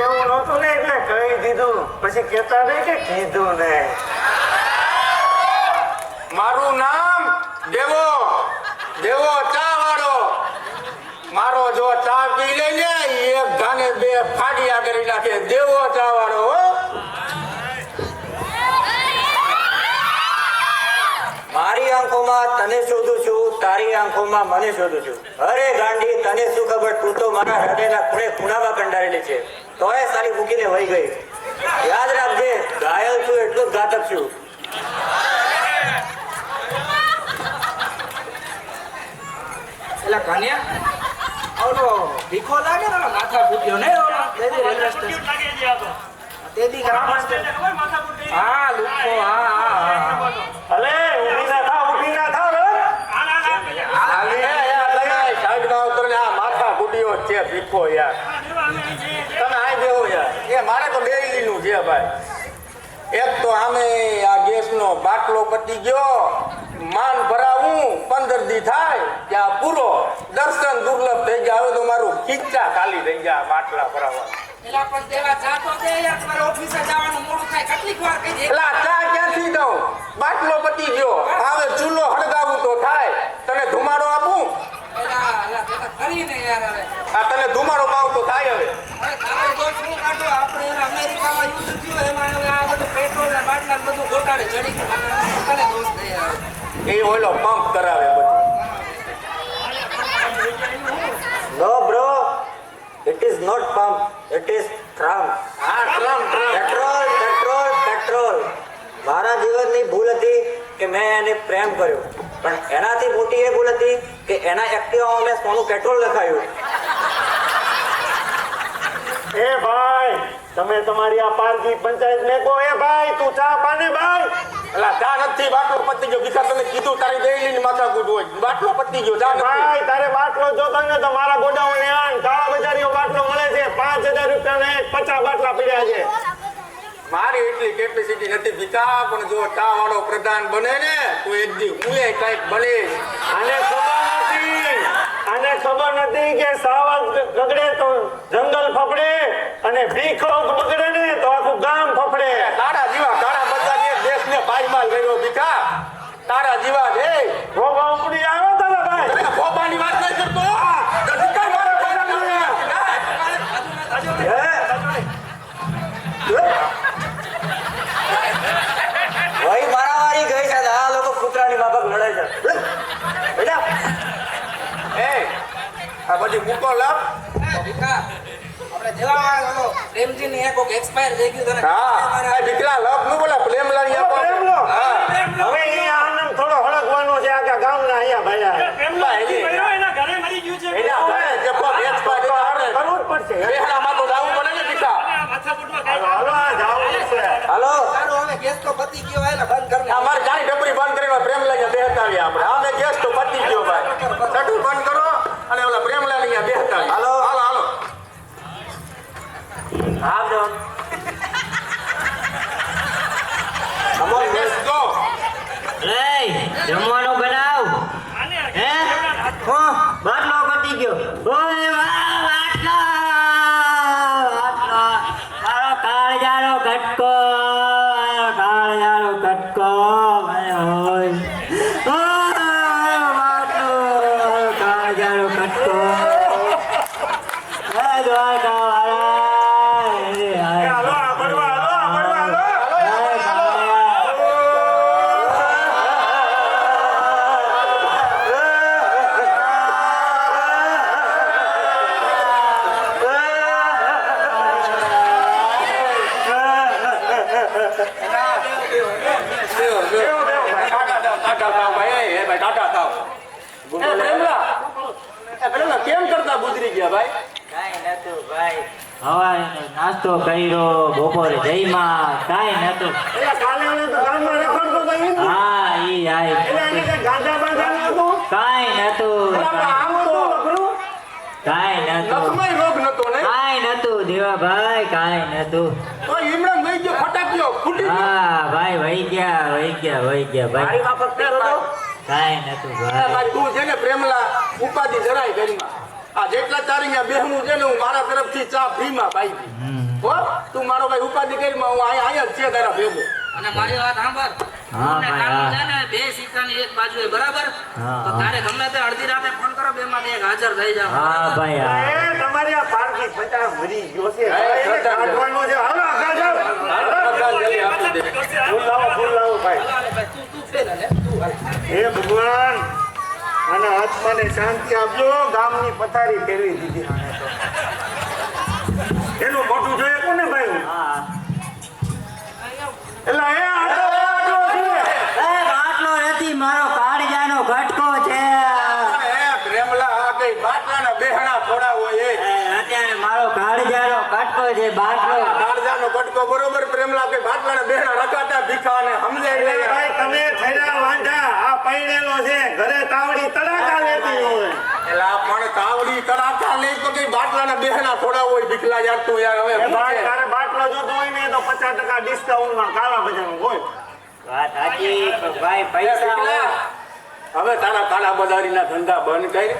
એવું નહોતું ને એટલે કહી દીધું, પછી કહેતા નહીં કે કીધું ને. મારું નામ દેવો, દેવો ચા વાળો. મારો જો ચા પી લે ને એક ઘાને બે ફાડિયા કરી નાખે. દેવો ચા વાળો હો. મારી આંખોમાં તને શોધું છું, તારી આંખોમાં મને શોધું છું. અરે ગાંડી, તને શું ખબર, તું તો મારા હૃદયના ખૂણે ખૂણામાં કંડારેલી છે, તોય સારી મૂકીને વહી ગઈ. યાદ રાખજે, ઘાયલ છું એટલું જ ઘાતક છું. એટલે કન્યા ઓલો ભીખો લાગે ને માથા ફૂટ્યો ને ઓલો રેલવે સ્ટેશન તેદી ગ્રામ હા લુકો હા અલે ઊભી ના થાવ, ઊભી ના થાવ રે. સાઈડમાં ઉતર ને. આ માથા બુડીઓ છે ભીખો યાર. તમે આ બેહો યાર. એ મારે તો ડેઈલીનું છે ભાઈ. એક તો આમે આ ગેસનો બાટલો પતી ગયો, માન ભરાવું 15 દી થાય ત્યાં પૂરો. દર્શન દુર્લભ થઈ ગયા. હવે તો મારું ખીચા ખાલી થઈ ગયા બાટલા ભરાવા. એલા પણ દેવા જાતો દે યાર, તમારે ઓફિસે જવાનું મોડું થાય, કેટલીક વાર કહી દે. એલા ચા ક્યાંથી દઉં? બાટલો પતી ગયો, હવે ચૂલો હળગાવું તો થાય. તને ધુમાડો આપું? એલા એલા બેટા કરીને યાર હવે આ તને ધુમાડો પાવ તો થાય. હવે અરે તારો દોસ્ત શું કાઢો, આપણે એના અમેરિકામાં યુદ્ધ થયું એમાં હવે આ બધું પેટ્રોલ ને બાટલા ને બધું ગોટાળે ચડી ગયું. તને દોસ્ત દે યાર. એ ઓલો પંપ કરાવે બધું. No bro, it is not pump, it is tram. હા ટ્રમ પેટ્રોલ પેટ્રોલ પેટ્રોલ. મારા જીવનની ભૂલ હતી કે મેં એને પ્રેમ કર્યો, પણ એનાથી મોટી એ ભૂલ હતી કે એના એક્ટિવામાં મેં સોનું પેટ્રોલ લખાયું. એ ભાઈ, તમે તમારી આ પારકી પંચાયત ને કહો. એ ભાઈ તું ચા પાને ભાઈ. એલા ચા નથી, બાટલો પતી ગયો. ભીખા તને કીધું તારી ડેઈલીની માથાકૂટ હોય. બાટલો પતી ગયો, ચા નથી. ભાઈ તારે બાટલો જોતો ને તો મારા ગોડાઉન ને આન કાળા બજારીઓ બાટલો મળે છે 5000 રૂપિયા ને 50 બાટલા પડ્યા છે. મારી એટલી કેપેસિટી નથી ભીખા, પણ જો ચા વાળો પ્રધાન બને ને તો એક દી હું કઈક બનીશ. આને ખબર નથી કે સાવજ ગગડે તો જંગલ ફફડે અને ભીખો બગડે ને તો આખું ગામ ફફડે. તારા જીવા કાળા બજારીએ દેશને પાયમાલ કર્યો ભીખા. તારા જીવા એ ભોગા ઉપડી આવ્યો તારા ભાઈ. તમે ફોબાની વાત નહીં કરતો. ભીખા મારા ભાઈ મારામારી ગઈ છે, આ લોકો કૂતરાની માફક લડે છે. બેટા એ આ બધી મૂકો લાવ. ભીખા આપણે દેવા ઓલો પ્રેમજી ની એક એક્સપાયર થઈ ગયું તને. હા આ દીકરા લપ નું બોલા પ્રેમ લાવી આપો. પ્રેમ લો. હા હવે અહીંયા આનંદ થોડો હળગવાનો છે આખા ગામના અહીંયા ભાઈ. એના ઘરે જે કોક એક્સપાયર આવે કરવું જ પડશે. બેહડામાં તો જાવું પડે ને દીકરા. હાલો આ જાવું પડશે. હાલો. તારું હવે ગેસ તો પતી ગયો એટલે બંધ કર ને. અમારે ગાડી ડબરી બંધ કરીને પ્રેમ લઈને બેહતા આવીએ આપણે. આમે ગેસ તો પતી ગયો ભાઈ. શટર બંધ કરો અને ઓલા પ્રેમ લઈને અહીંયા બેહતા આવીએ. હાલો. હાલો હાલો. હા જોન. અમારે ગેસ ગો. જમવાનું બનાવ. હે બાટલો પતી ગયો. ઓય બાટલો બાટલો. મારો કાળજાનો કટકો, કાળજાનો કટકો. ઓય બાટલો કાળજાનો કટકો. દ્વારકા વાળા હાલો આ પડવા હાલો આ પડવા હાલો. કેમ કરતા ગુજરી ગયા ભાઈ? કાંઈ નતું ભાઈ. હવારે નાસ્તો કર્યો, બપોરે જઈમાં કાંઈ નતું. એટલે કાલે ઓલે તો ગામમાં રખડતો તો ઈ જ. હા ઈ આય. એટલે એને કઈ ગાંજા બાંધા નહોતું. કાંઈ નતું. આમ તો કાંઈ નતું. લખમય રોગ નતો ને. કાંઈ નતું દેવાભાઈ, કાંઈ નતું. તો ઈમરાન વહી ગયો, ફટાક્યો, ફૂટી ગયો. હા ભાઈ વહી ગયા ભાઈ. મારી માફક પહેરો તો. કાંઈ નતું ભાઈ. ભાઈ તું છે ને પ્રેમલા ઉપાધિ જરાય ઘરમાં. આ જેટલા તારી બેહનું છે ને હું મારા તરફથી ચા ફ્રીમાં પાઈ. હો તું મારો ભાઈ ઉપાધિ કરી હું અહીંયા જ છે તારા ભેગો અને મારી વાત સાંભળ હા, હું ને ભાઈ, કાનૂન હા. છે ને બે સિક્કાની એક બાજુ છે બરાબર હા, તો હા. તારે ગમે તે અડધી રાતે ફોન કરો બે માંથી એક હાજર થઈ જાવ હા ભાઈ હા એ તમારી આ પારકી પચાસ મરી ગયો છે હા, હવે એને શ્રદ્ધાંજલિ. કાઢવાનો છે હાલો આગળ જાઓ. શ્રદ્ધાંજલિ આપી દે. ફૂલ લાવો ભાઈ તું ફેર લે તું હાલ. હે ભગવાન આના આત્માને શાંતિ આપજો ગામની પથારી ફેરવી દીધી આને તો. એનું મોટું જોઈએ કોને ભાઈ હા એટલે એ આટલો છે એ બાટલો નથી મારો કાળજાનો ઘટકો છે એ પ્રેમલા આ કઈ બાટલાના બેહણા થોડા હોય એ અત્યારે મારો કાળજાનો ઘટકો છે બાટલો કાળજાનો કટકો બરોબર પ્રેમલા કે બાટલાના બેહણા રખાતા ભીખા ને સમજાય એટલે નહીં ભાઈ તમે થયા વાંઢા આ પૈણેલો છે ઘરે તાવડી તડાકા લેતી હોય એલા પણ કાવડી તડાકા લઈ તો કઈ બાટલાના બેહણા થોડા હોય ભીખલા યાર તું યાર હવે એ શું ભાઈ છે? તારે બાટલો જોતો હોય ને તો 50% ડિસ્કાઉન્ટમાં કાળા બજારનું હોય વાત સાચી પણ ભાઈ એ પૈસા ભીખલા, હવે તારા કાળા બજારીના ધંધા બંધ કરી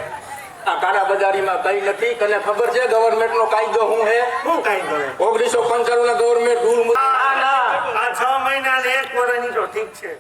આ કાળા બજારીમાં કઈ નથી તને ખબર છે ગવર્નમેન્ટ નો કાયદો શું હે શું કાંઈ કરે 1995 ના ગવર્નમેન્ટ રૂલ આ 6 મહિના ને 1 વર્ષની તો ઠીક છે